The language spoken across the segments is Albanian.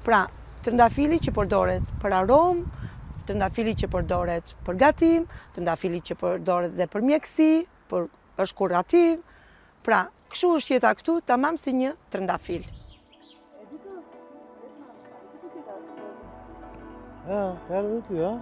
Pra, trëndafili që përdoret për aromë, trëndafili që përdoret për gatim, trëndafili që përdoret dhe për mjekësi, është kurativ. Pra, kështu është jeta këtu, tamam si një trëndafil. Ka erdhë ty, ha?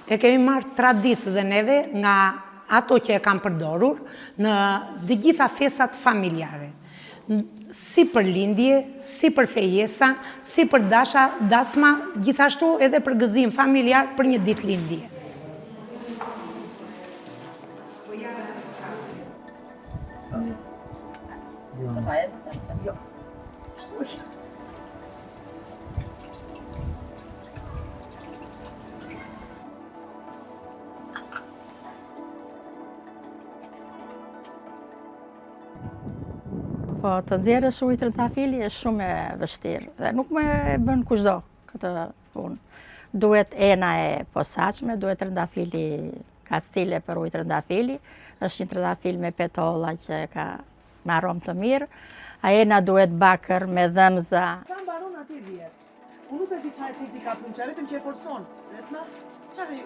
E kemi marrë traditë dhe neve nga ato që e kam përdorur në të gjitha festat familjare. Si për lindje, si për fejesa, si për dasma, gjithashtu edhe për gëzim familjar për një ditë lindje. Po, të nxjerrësh ujë trëndafili është shumë e vështirë dhe nuk më bën kushdo këtë punë. Duhet ena e posaçme, duhet trëndafili kastile për ujë trëndafili, është një trëndafil me petolla që ka me aromë të mirë. A ena duhet bakër me dhëmza. Sa mbaron aty vjeç? Unë nuk e di çfarë efekti ka punë, vetëm që e forcon. Resma, çfarë